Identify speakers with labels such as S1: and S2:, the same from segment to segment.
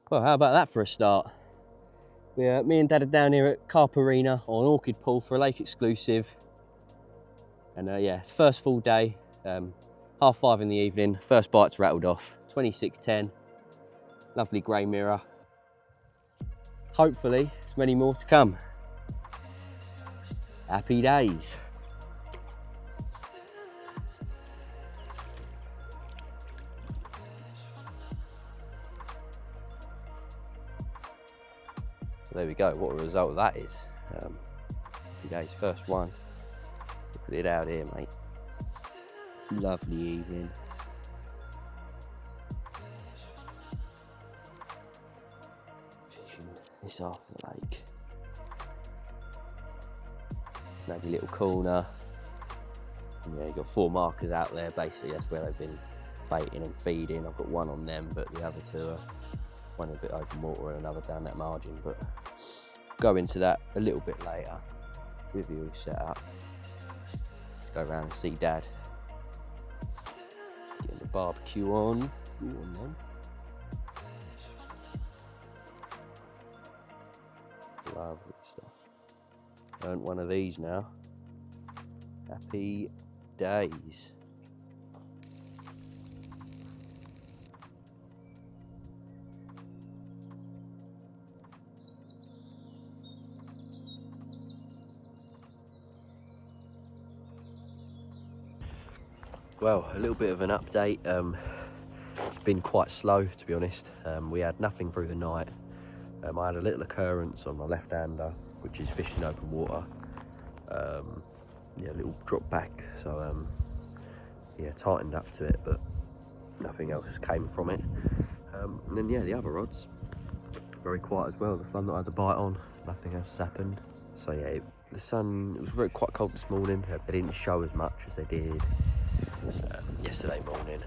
S1: Well, how about that for a start? Yeah, me and Dad are down here at Carp on Orchid Pool for a lake exclusive. And yeah, it's first full day, 5:30 in the evening, first bite's rattled off, 26.10, lovely grey mirror. Hopefully, there's many more to come. Happy days. There we go, what a result of that is. Happy days, first one. Look at it out here, mate. Lovely evening. Fishing this half of the lake. Snaggy little corner. And yeah, you've got 4 markers out there, basically that's where they've been baiting and feeding. I've got one on them, but the other 2 are one a bit open water and another down that margin, but go into that a little bit later with you all set up. Let's go around and see Dad. Getting the barbecue on. Go on then. Lovely stuff. Earned one of these now. Happy days. Well, a little bit of an update. It's been quite slow, to be honest. We had nothing through the night. I had a little occurrence on my left-hander, which is fishing open water. Yeah, a little drop back, so yeah, tightened up to it, but nothing else came from it. And then yeah, the other rods, very quiet as well. The one that I had to bite on, nothing else has happened. So yeah, the sun, it was quite cold this morning. They didn't show as much as they did yesterday morning,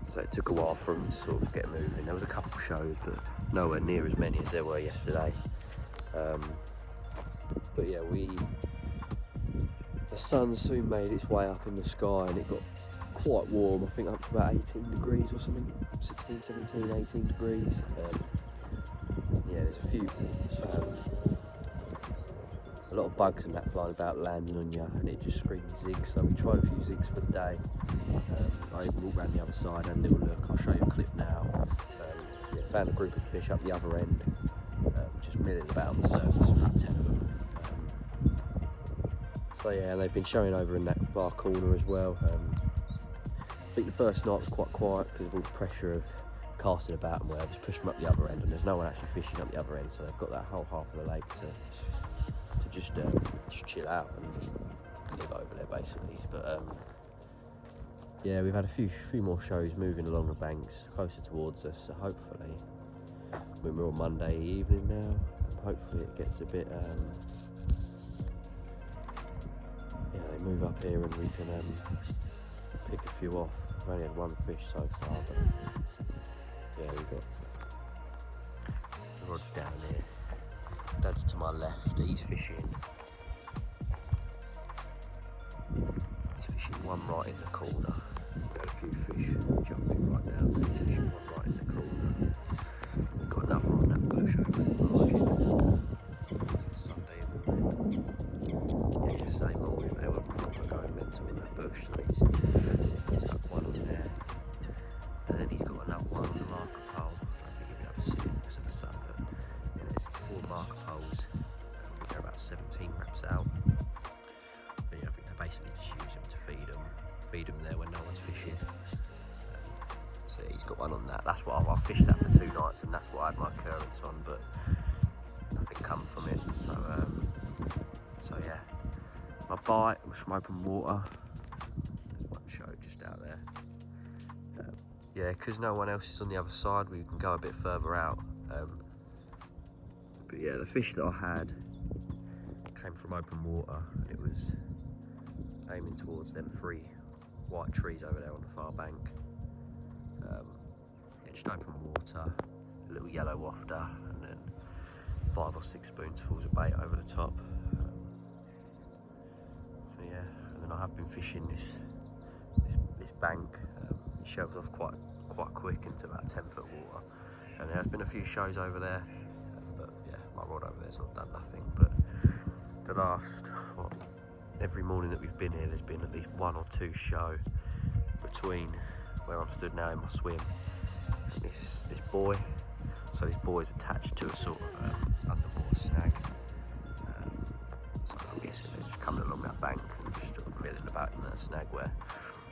S1: so it took a while for them to sort of get moving. There was a couple shows, but nowhere near as many as there were yesterday. But yeah, the sun soon made its way up in the sky and it got quite warm. I think up to about 18 degrees or something, 16, 17, 18 degrees. Yeah, there's a few a lot of bugs and that flying about landing on you, and it just screams zigs. So we tried a few zigs for the day. I even walked around the other side, had a little look. I'll show you a clip now. Yeah, found a group of fish up the other end, just milling about on the surface, about 10 of them. So yeah, they've been showing over in that far corner as well. I think the first night was quite quiet because of all the pressure of casting about and whatever, just pushing them up the other end, and there's no one actually fishing up the other end, so they've got that whole half of the lake to just chill out and just live over there basically. But yeah, we've had a few more shows moving along the banks closer towards us, so hopefully, we're on Monday evening now, hopefully it gets a bit yeah, they move up here and we can pick a few off. I've only had one fish so far, but yeah, we've got the rod's down here. Dad's to my left, he's fishing. He's fishing one right in the corner. We've had a few fish jumping right down there, he's fishing one right in the corner. We've got another on that bush over the margin. Sunday morning. Yeah, same morning, they were proper going mental in that bush, so he's stuck one on there. And then he's got another one on the marker pole. I don't think you'll be able to see it because of the sun, but yeah, there's 4 marker poles. I think they're about 17 wraps out. But yeah, I think they basically just use them to feed them there when no one's fishing. So yeah, he's got one on that. That's what I've fished that for 2 nights, and that's what I had my occurrence on, but nothing come from it. So yeah, my bite was from open water. There's one show just out there. Yeah, because no one else is on the other side, we can go a bit further out. But yeah, the fish that I had came from open water, and it was aiming towards them 3 white trees over there on the far bank. Yeah, just open water, a little yellow wafter, and then 5 or 6 spoonfuls of bait over the top. So yeah, and then I have been fishing this bank. It shelves off quite quick into about 10 foot water. And there's been a few shows over there, but yeah, my rod over there's not done nothing. But the last, every morning that we've been here, there's been at least 1 or 2 show between where I'm stood now in my swim and this buoy. So this buoy is attached to a sort of underwater snag. So I'm guessing they're just coming along that bank and just sort of milling about in that snag where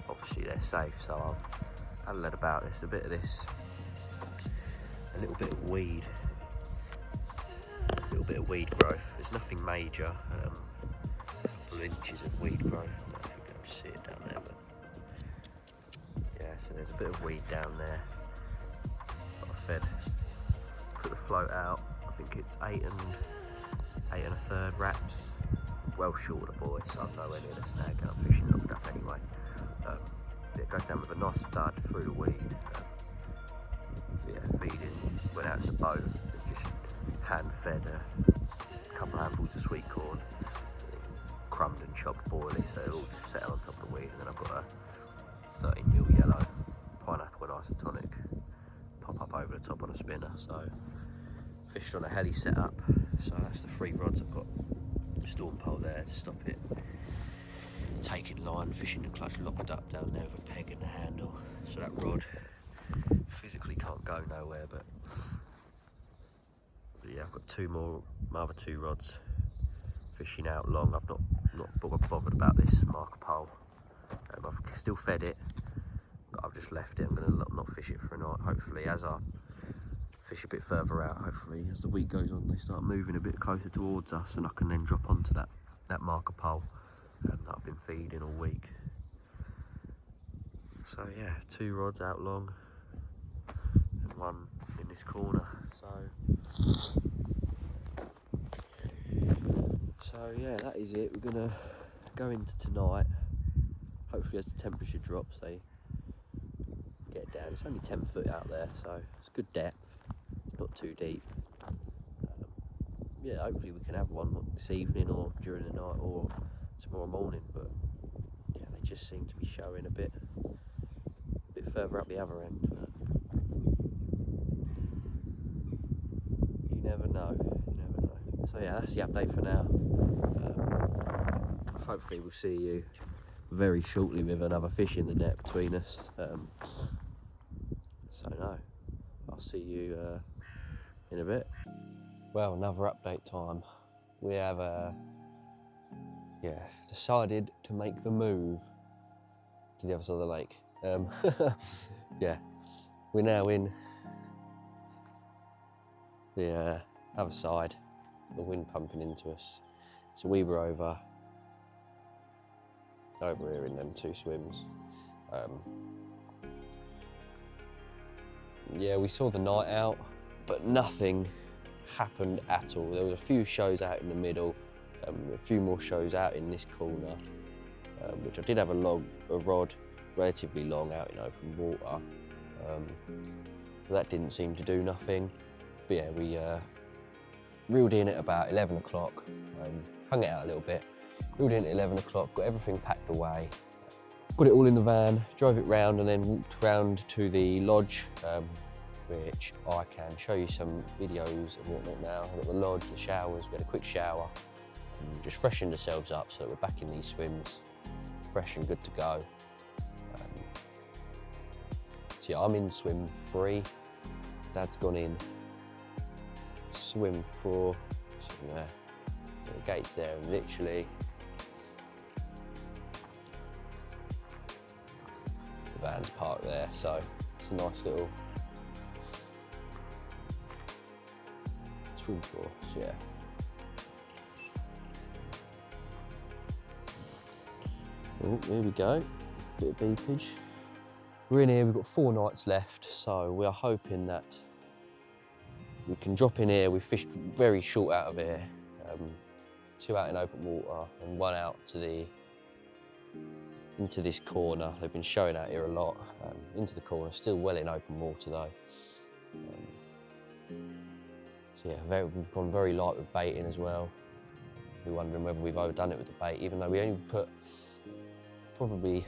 S1: obviously they're safe. So I've had a lot about this, a bit of this, a little bit of weed, a little bit of weed growth. There's nothing major, a couple of inches of weed growth. I don't know if you can be able to see it down there, but yeah, so there's a bit of weed down there. Got a fed, put the float out. I think it's 8 1/3 wraps. Well short of the buoy, so I'm nowhere near the snag and I'm fishing locked up anyway. It goes down with a nice stud through the weed. Yeah, feeding, went out in the boat and just hand fed a couple of handfuls of sweet corn, crumbed and chopped boilie, so it all just settled on top of the weed. And then I've got a 13mm yellow pineapple and isotonic pop up over the top on a spinner. So fished on a heli setup, so that's the 3 rods. I've got a storm pole there to stop it taking line, fishing the clutch locked up down there with a peg in the handle, so that rod physically can't go nowhere. But yeah, I've got my other 2 rods fishing out long. I've not bothered about this marker pole. I've still fed it, but I've just left it. I'm going to not fish it for a night. Hopefully, as I fish a bit further out, hopefully as the week goes on, they start moving a bit closer towards us, and I can then drop onto that marker pole that I've been feeding all week. So yeah, 2 rods out long and 1 in this corner. So yeah, that is it. We're gonna go into tonight. Hopefully as the temperature drops, they get down. It's only 10 foot out there, so it's good depth. It's not too deep. Yeah, hopefully we can have one this evening or during the night or tomorrow morning. But yeah, they just seem to be showing a bit further up the other end. But you never know. So yeah, that's the update for now. Hopefully we'll see you very shortly with another fish in the net between us. So no, I'll see you in a bit. Well, another update time. We have decided to make the move to the other side of the lake. Yeah, we're now in the other side, the wind pumping into us. So we were over here in them 2 swims. Yeah, we saw the night out, but nothing happened at all. There was a few shows out in the middle, a few more shows out in this corner, which I did have a rod relatively long out in open water, but that didn't seem to do nothing. But yeah, we reeled in at about 11 o'clock, hung it out a little bit, reeled in at 11 o'clock, got everything packed away, got it all in the van, drove it round and then walked round to the lodge, which I can show you some videos and whatnot now. I've got the lodge, the showers, we had a quick shower, and just freshened ourselves up so that we're back in these swims, fresh and good to go. So yeah, I'm in swim 3, Dad's gone in swim 4, sitting there, the gate's there, and literally the van's parked there, so it's a nice little swim 4, so yeah. Oh, here we go, bit of beepage. We're in here, we've got 4 nights left, so we are hoping that we can drop in here. We fished very short out of here, 2 out in open water and 1 out to into this corner. They've been showing out here a lot, into the corner, still well in open water though. So yeah, we've gone very light with baiting as well. We're wondering whether we've overdone it with the bait, even though we only put probably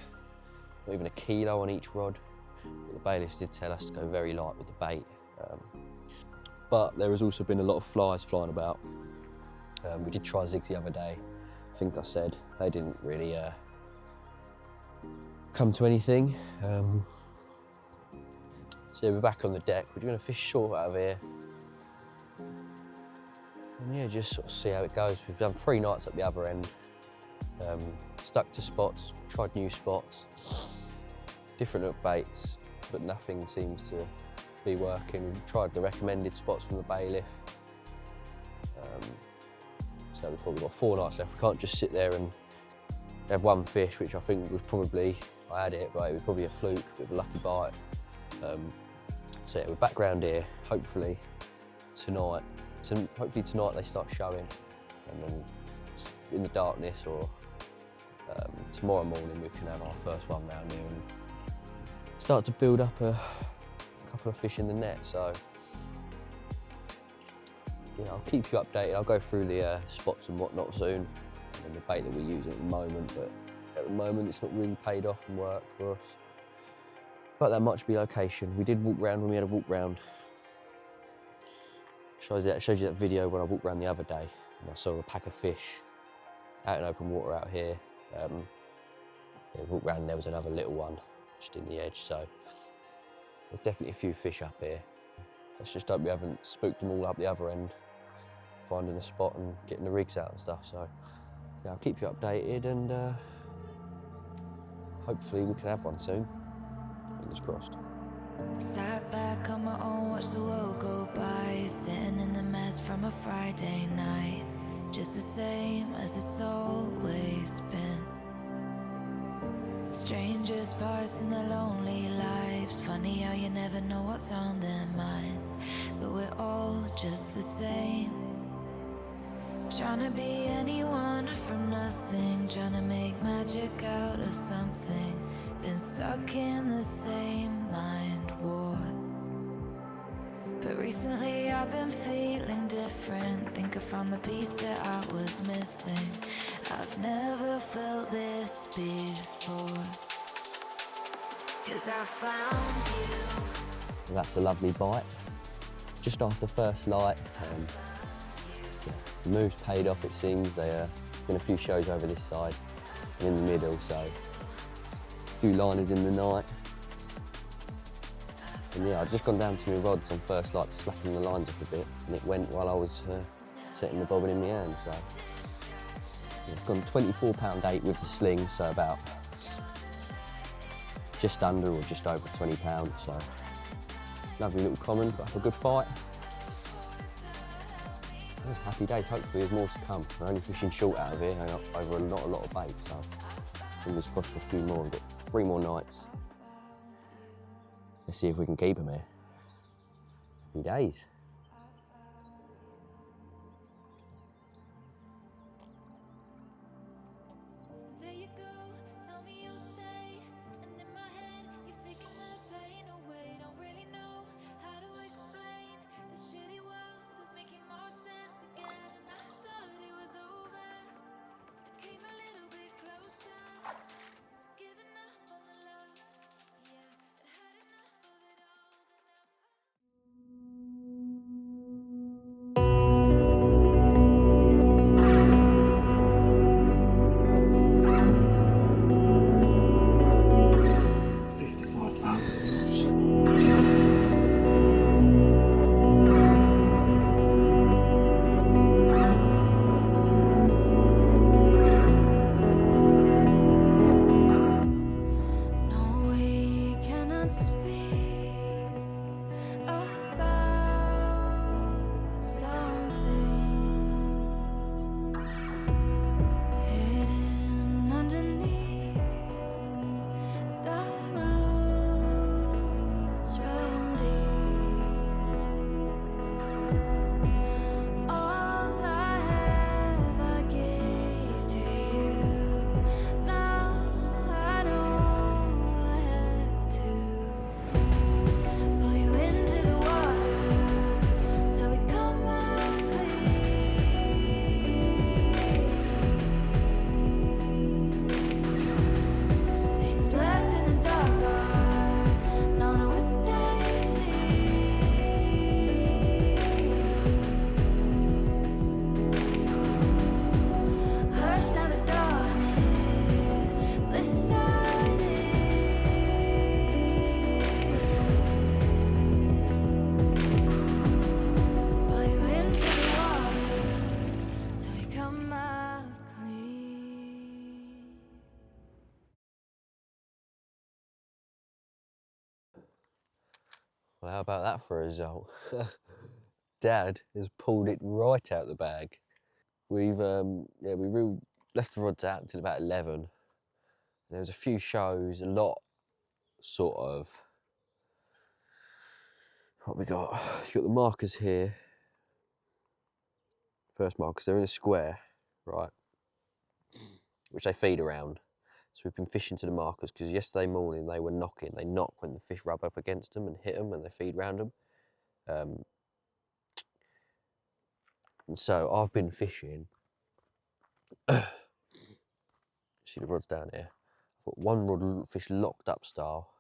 S1: not even a kilo on each rod. But the bailiffs did tell us to go very light with the bait.
S2: But there has also been a lot of flies flying about. We did try zigs the other day. I think I said they didn't really come to anything. So yeah, we're back on the deck. We're doing a fish short out of here. And yeah, just sort of see how it goes. We've done 3 nights at the other end. Stuck to spots, tried new spots, different hook baits, but nothing seems to be working. We've tried the recommended spots from the bailiff. So we've probably got 4 nights left. We can't just sit there and have 1 fish, which I think was probably, I had it, but it was probably a fluke, a bit of a lucky bite. So yeah, we're back round here. Hopefully tonight they start showing, and then in the darkness or tomorrow morning we can have our first one round here and start to build up a couple of fish in the net. So you know, I'll keep you updated. I'll go through the spots and whatnot soon, and the bait that we're using at the moment, but at the moment it's not really paid off and worked for us. But that might be location. We did walk round when we had a walk round. Shows you that video when I walked around the other day and I saw a pack of fish out in open water out here. Yeah, walked round and there was another little one just in the edge, so there's definitely a few fish up here. Let's just hope we haven't spooked them all up the other end, finding a spot and getting the rigs out and stuff. So yeah, I'll keep you updated, and hopefully we can have one soon. Fingers crossed.
S3: Sat back on my own, watched the world go by, sitting in the mess from a Friday night, just the same as it's always been. Strangers passing their lonely lives, funny how you never know what's on their mind, but we're all just the same. Trying to be anyone from nothing, trying to make magic out of something. Been stuck in the same mind war, but recently I've been feeling different. Think I found the piece that I was missing. I've never felt this before, 'cause I found you.
S2: And that's a lovely bite. Just after first light. The move's paid off, it seems. There's been a few shows over this side and in the middle, so a few liners in the night. And yeah, I'd just gone down to my rods on first light, slapping the lines up a bit, and it went while I was setting the bobbin in my hand. So yeah, it's gone 24 £8 with the sling, so about just under or just over £20. So lovely little common, got up a good fight. Yeah, happy days. Hopefully there's more to come. We're only fishing short out of here over not a lot of bait, so fingers crossed for a few more. We've got 3 more nights. Let's see if we can keep them here. Happy days. Well, how about that for a result? Dad has pulled it right out the bag. We've left the rods out until about 11. There was a few shows, a lot sort of. What we got? You got the markers here. First markers, they're in a square, right? Which they feed around. So we've been fishing to the markers because yesterday morning they were knocking. They knock when the fish rub up against them and hit them and they feed round them. And so I've been fishing. See the rods down here. I've got one rod fish locked up style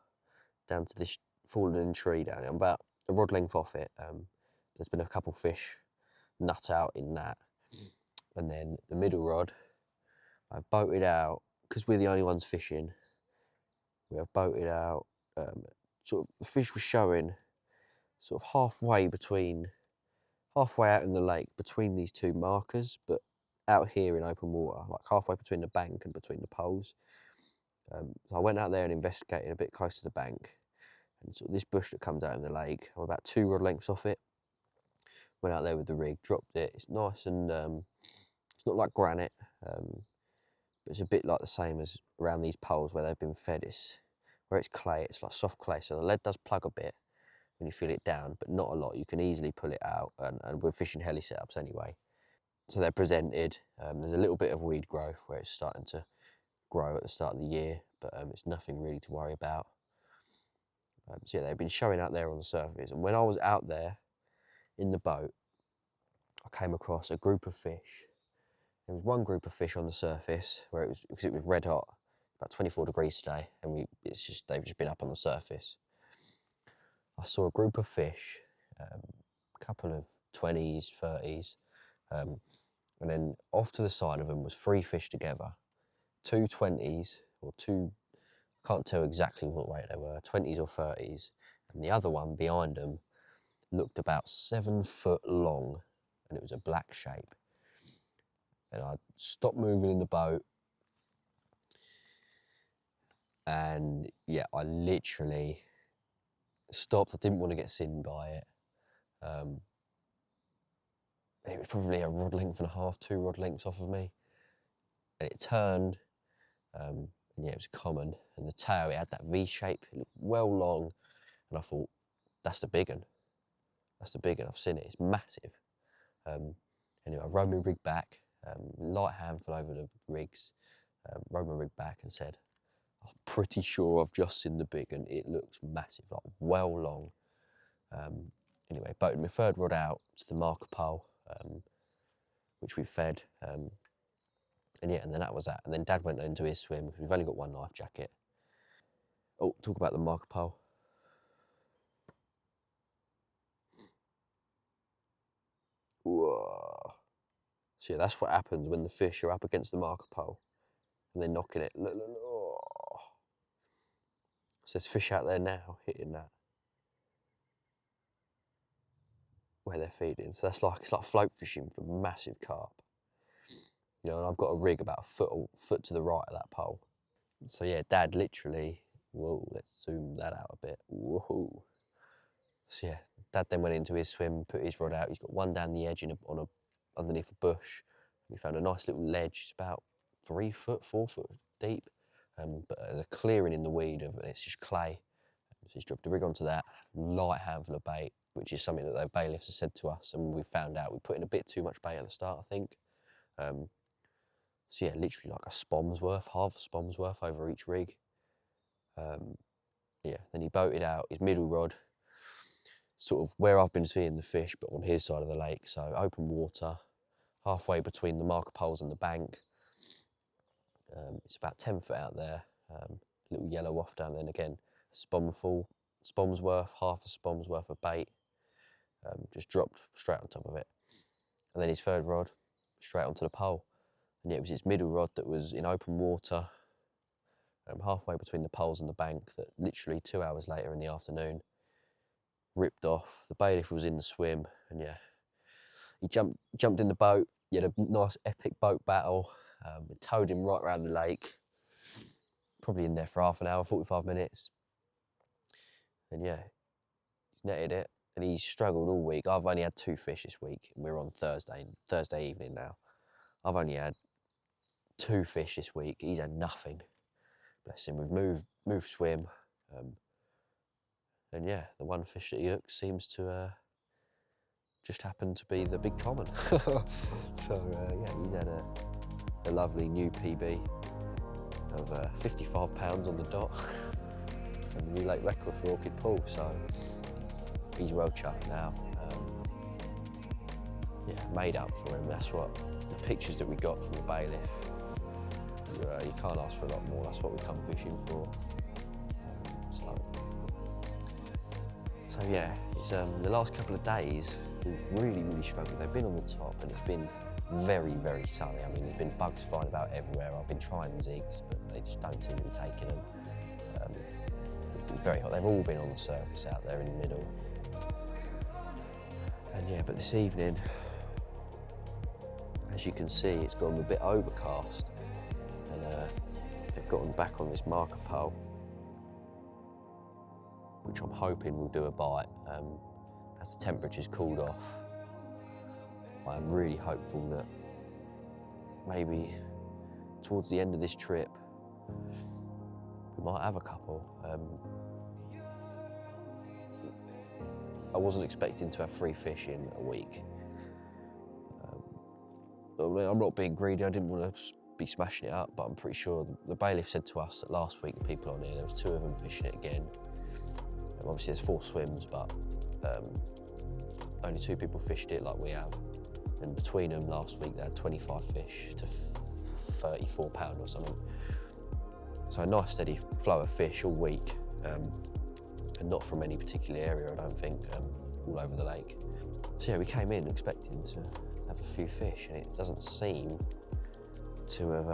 S2: down to this fallen tree down here. I'm about a rod length off it. There's been a couple fish nut out in that. And then the middle rod, I've boated out, because we're the only ones fishing, we have boated out, sort of the fish was showing sort of halfway out in the lake between these two markers, but out here in open water, like halfway between the bank and between the poles. So I went out there and investigated a bit close to the bank, and sort of this bush that comes out in the lake, I'm about 2 rod lengths off it. Went out there with the rig, dropped it. It's nice and it's not like granite, but it's a bit like the same as around these poles where they've been fed. Where it's clay, it's like soft clay, so the lead does plug a bit when you feel it down, but not a lot. You can easily pull it out, and we're fishing heli setups anyway. So they're presented. There's a little bit of weed growth where it's starting to grow at the start of the year, but it's nothing really to worry about. So yeah, they've been showing out there on the surface, and when I was out there in the boat, I came across a group of fish. There was one group of fish on the surface where because it was red hot, about 24 degrees today, and they've just been up on the surface. I saw a group of fish, a couple of 20s, 30s, and then off to the side of them was 3 fish together, 2 20s, or 2, can't tell exactly what weight they were, 20s or 30s, and the other one behind them looked about 7 foot long, and it was a black shape. And I stopped moving in the boat, and yeah, I literally stopped. I didn't want to get seen by it. And it was probably a rod length and a half, 2 rod lengths off of me. And it turned, and yeah, it was common. And the tail, it had that V shape, it looked well long. And I thought, that's the big one. That's the big one, I've seen it, it's massive. Anyway, I rode my rig back, light handful over the rigs, rode my rig back and said, I'm pretty sure I've just seen the big one. It looks massive, like well long. Anyway, boated my 3rd rod out to the marker pole, which we fed. And yeah, and then that was that. And then Dad went into his swim because we've only got one life jacket. Oh, talk about the marker pole. Whoa. So yeah, that's what happens when the fish are up against the marker pole and they're knocking it. Look, look, look. Oh. So there's fish out there now hitting that where they're feeding. So it's like float fishing for massive carp. You know, and I've got a rig about a foot to the right of that pole. So yeah, Dad literally, whoa, let's zoom that out a bit. Whoa. So yeah, Dad then went into his swim, put his rod out. He's got one down the edge underneath a bush. We found a nice little ledge. It's about 3 foot, 4 foot deep. But there's a clearing in the weed and it's just clay. So he's dropped a rig onto that, light handful of bait, which is something that the bailiffs have said to us, and we found out we put in a bit too much bait at the start, I think. So yeah, literally like a spom's worth, half a spom's worth over each rig. Yeah, then he boated out his middle rod, sort of where I've been seeing the fish, but on his side of the lake. So open water, halfway between the marker poles and the bank. It's about 10 foot out there, little yellow waft down there, and again, a spom's worth, half a spom's worth of bait, just dropped straight on top of it. And then his 3rd rod, straight onto the pole. And yeah, it was his middle rod that was in open water, halfway between the poles and the bank, that literally 2 hours later in the afternoon, ripped off. The bailiff was in the swim, and yeah, he jumped in the boat. He had a nice epic boat battle. We towed him right around the lake, probably in there for half an hour, 45 minutes. And yeah, netted it, and he's struggled all week. I've only had 2 fish this week, and we're on Thursday evening now. I've only had 2 fish this week. He's had nothing. Bless him. We've moved swim, and yeah, the one fish that he hooked seems to just happen to be the big common. So yeah, he's had a lovely new PB of 55 pounds on the dot, and a new lake record for Orchid Pool. So he's well chuffed now. Yeah, made up for him. That's what the pictures that we got from the bailiff. You can't ask for a lot more. That's what we come fishing for. So yeah, it's the last couple of days we've really struggled. They've been on the top, and it's been very sunny. I mean, there's been bugs flying about everywhere. I've been trying zigs, but they just don't seem to be taking them. It's been very hot. They've all been on the surface out there in the middle. And yeah, but this evening, as you can see, it's gone a bit overcast, and they've gotten back on this marker pole, which I'm hoping will do a bite. As the temperature's cooled off, I'm really hopeful that maybe towards the end of this trip, we might have a couple. I wasn't expecting to have 3 fish in a week. I'm not being greedy, I didn't want to be smashing it up, but I'm pretty sure the bailiff said to us that last week, the people on here, there was 2 of them fishing it again. Obviously there's 4 swims, but only 2 people fished it like we have. And between them last week, they had 25 fish to 34 pound or something. So a nice steady flow of fish all week, and not from any particular area, I don't think, all over the lake. So yeah, we came in expecting to have a few fish, and it doesn't seem to have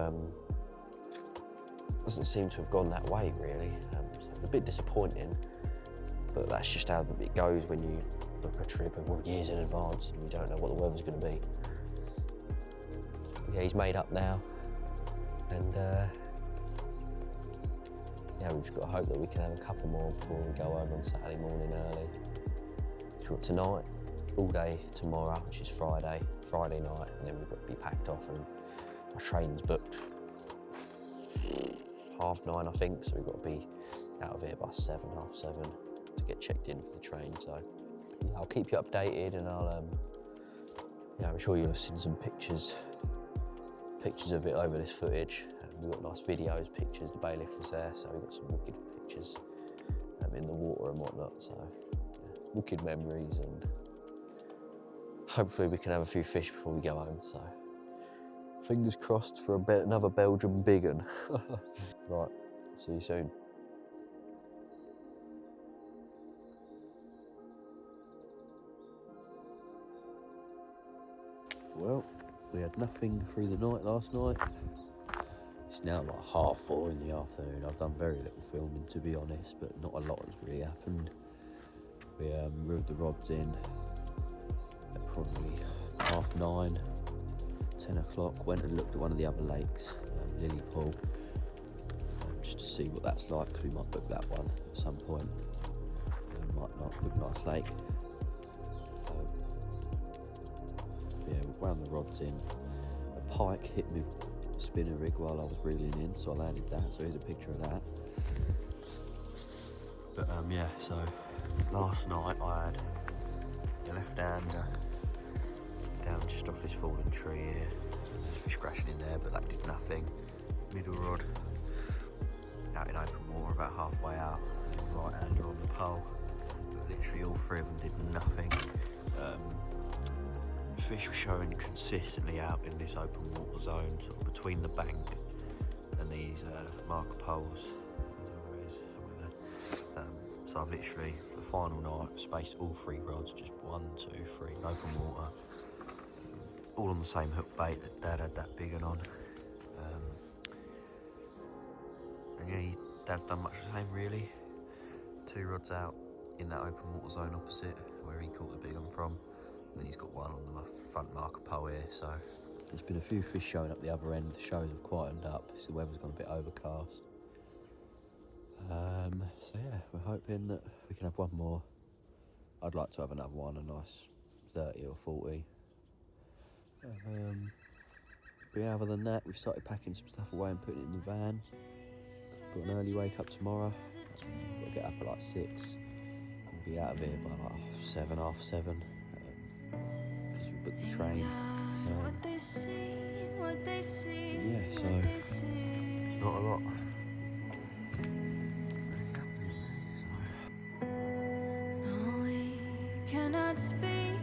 S2: gone that way really. So a bit disappointing, but that's just how it goes when you book a trip years in advance and you don't know what the weather's going to be. Yeah, he's made up now, and yeah, we've just got to hope that we can have a couple more before we go home on Saturday morning early. We've got tonight, all day tomorrow, which is Friday night, and then we've got to be packed off, and our train's booked 9:30, I think, so we've got to be out of here by 7:30 to get checked in for the train. So yeah, I'll keep you updated, and yeah, I'm sure you'll have seen some pictures of it over this footage. We've got nice videos, pictures. The bailiff was there, so we've got some wicked pictures in the water and whatnot. So yeah, wicked memories, and hopefully we can have a few fish before we go home. So fingers crossed for another Belgium big un. Right, see you soon. Well, we had nothing through the night last night. It's now like 4:30 in the afternoon. I've done very little filming, to be honest, but not a lot has really happened. We reeled the rods in at probably 9:30, 10 o'clock. Went and looked at one of the other lakes, Lily Pool, just to see what that's like, because we might book that one at some point. Might not look nice lake. Yeah, we wound the rods in. A pike hit me spinner rig while I was reeling in, so I landed that, so here's a picture of that. But yeah, so last night I had the left-hander down just off this fallen tree here. There's fish crashing in there, but that did nothing. Middle rod out in open water about halfway out, right-hander on the pole, but literally all 3 of them did nothing. Fish were showing consistently out in this open water zone, sort of between the bank and these marker poles. So I've literally, for the final night, spaced all 3 rods, just 1, 2, 3, in open water, all on the same hook bait that Dad had that big one on. And yeah, Dad's done much the same really. 2 rods out in that open water zone opposite where he caught the big one from. And he's got one on the front marker pole here, so. There's been a few fish showing up the other end. The shows have quietened up, so the weather's gone a bit overcast. So yeah, we're hoping that we can have one more
S1: I'd like to have another one, a nice 30 or 40. But yeah, other than that, we've started packing some stuff away and putting it in the van. Got an early wake up tomorrow. Got to get up at like 6 and be out of here by like 7, half 7. Because we booked the train. Yeah, so it's not a lot.
S3: No, we cannot speak